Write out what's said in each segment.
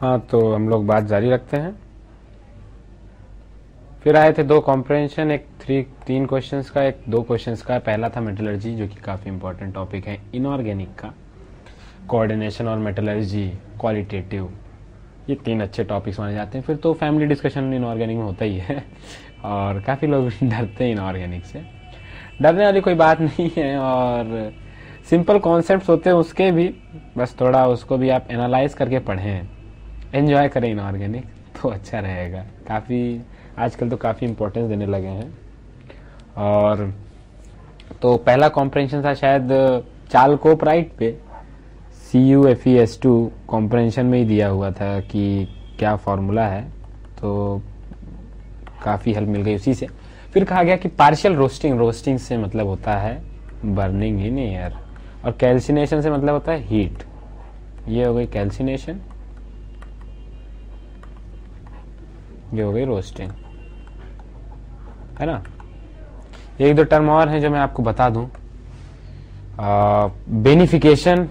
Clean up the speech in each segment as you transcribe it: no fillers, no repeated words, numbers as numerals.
हाँ, तो हम लोग बात जारी रखते हैं। फिर आए थे 2 कॉम्प्रिहेंशन, एक 3 क्वेश्चंस का, एक 2 क्वेश्चंस का। पहला था मेटलर्जी, जो कि काफ़ी इंपॉर्टेंट टॉपिक है इनऑर्गेनिक का। कोऑर्डिनेशन और मेटलर्जी, क्वालिटेटिव, ये 3 अच्छे टॉपिक्स माने जाते हैं। फिर तो फैमिली डिस्कशन इनऑर्गेनिक में होता ही है और काफ़ी लोग डरते हैं इनऑर्गेनिक से। डरने वाली कोई बात नहीं है, और सिंपल कॉन्सेप्ट्स होते हैं उसके भी, बस थोड़ा उसको भी आप एनालाइज करके पढ़ें, एंजॉय करें इनऑर्गेनिक, तो अच्छा रहेगा। काफ़ी आजकल तो काफ़ी इंपॉर्टेंस देने लगे हैं। और तो पहला कॉम्प्रिहेंशन था शायद चालकोपराइट पे, CuFeS2 कॉम्प्रिहेंशन में ही दिया हुआ था कि क्या फॉर्मूला है, तो काफ़ी हेल्प मिल गई उसी से। फिर कहा गया कि पार्शियल रोस्टिंग से मतलब होता है बर्निंग इन एयर, और कैल्सिनेशन से मतलब होता है हीट। ये हो गई कैल्सिनेशन, ये हो गई रोस्टिंग, है ना। 1-2 टर्म और हैं जो मैं आपको बता दूं। Beneficiation,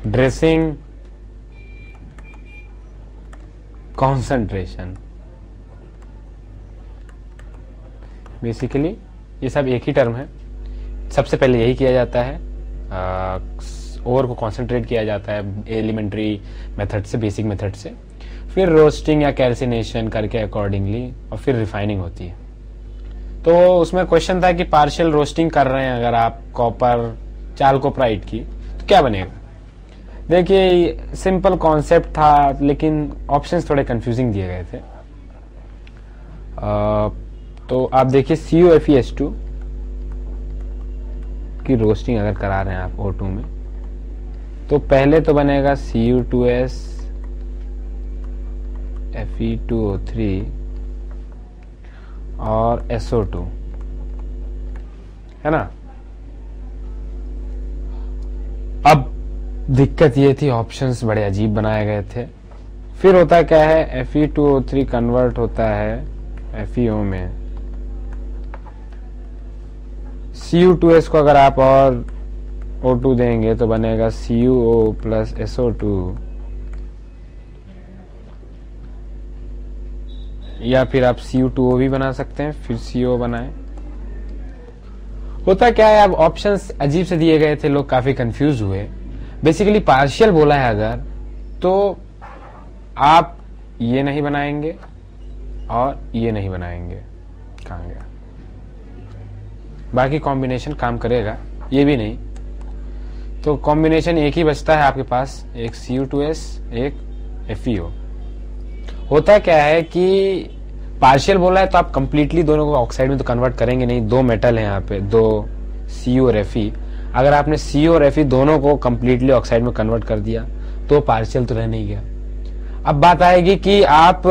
dressing, concentration. बेसिकली ये सब एक ही टर्म है। सबसे पहले यही किया जाता है, ओवर को कॉन्सेंट्रेट किया जाता है एलिमेंट्री मेथड से, बेसिक मेथड से। फिर रोस्टिंग या कैल्सिनेशन करके अकॉर्डिंगली, और फिर रिफाइनिंग होती है। तो उसमें क्वेश्चन था कि पार्शियल रोस्टिंग कर रहे हैं अगर आप कॉपर चालकोपराइट की, तो क्या बनेगा। देखिए सिंपल कॉन्सेप्ट था, लेकिन ऑप्शंस थोड़े कंफ्यूजिंग दिए गए थे। तो आप देखिए CuFeS2 की रोस्टिंग अगर करा रहे हैं आप O2 में, तो पहले तो बनेगा Cu2S Fe2O3 और SO2, है ना। अब दिक्कत ये थी, ऑप्शंस बड़े अजीब बनाए गए थे। फिर होता क्या है, Fe2O3 कन्वर्ट होता है FeO में। Cu2S को अगर आप और O2 देंगे तो बनेगा CuO प्लस SO2, या फिर आप Cu2O भी बना सकते हैं, फिर CO बनाएं। होता क्या है, अब ऑप्शंस अजीब से दिए गए थे, लोग काफी कंफ्यूज हुए। बेसिकली पार्शियल बोला है अगर, तो आप ये नहीं बनाएंगे और ये नहीं बनाएंगे, कहाँ गया, बाकी कॉम्बिनेशन काम करेगा, ये भी नहीं। तो कॉम्बिनेशन एक ही बचता है आपके पास, एक Cu2S एक FeO। होता क्या है कि पार्शियल बोला है तो आप कंप्लीटली दोनों को ऑक्साइड में तो कन्वर्ट करेंगे नहीं, 2 मेटल है यहाँ पे, 2 Cu और Fe। अगर आपने Cu और Fe दोनों को कंप्लीटली ऑक्साइड में कन्वर्ट कर दिया तो पार्शियल तो रह नहीं गया। अब बात आएगी कि आप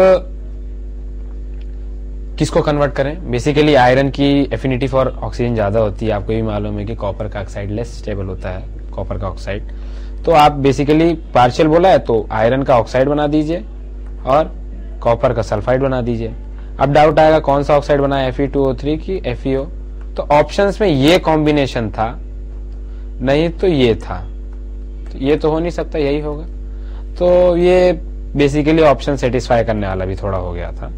किसको कन्वर्ट करें। बेसिकली आयरन की एफिनिटी फॉर ऑक्सीजन ज्यादा होती है, आपको भी मालूम है कि कॉपर का ऑक्साइड लेस स्टेबल होता है, कॉपर का ऑक्साइड। तो आप बेसिकली पार्शियल बोला है तो आयरन का ऑक्साइड बना दीजिए और कॉपर का सल्फाइड बना दीजिए। अब डाउट आएगा कौन सा ऑक्साइड बना है, Fe2O3 की FeO। तो ऑप्शंस में ये कॉम्बिनेशन था, नहीं तो ये था, तो ये तो हो नहीं सकता, यही होगा। तो ये बेसिकली ऑप्शन सेटिस्फाई करने वाला भी थोड़ा हो गया था।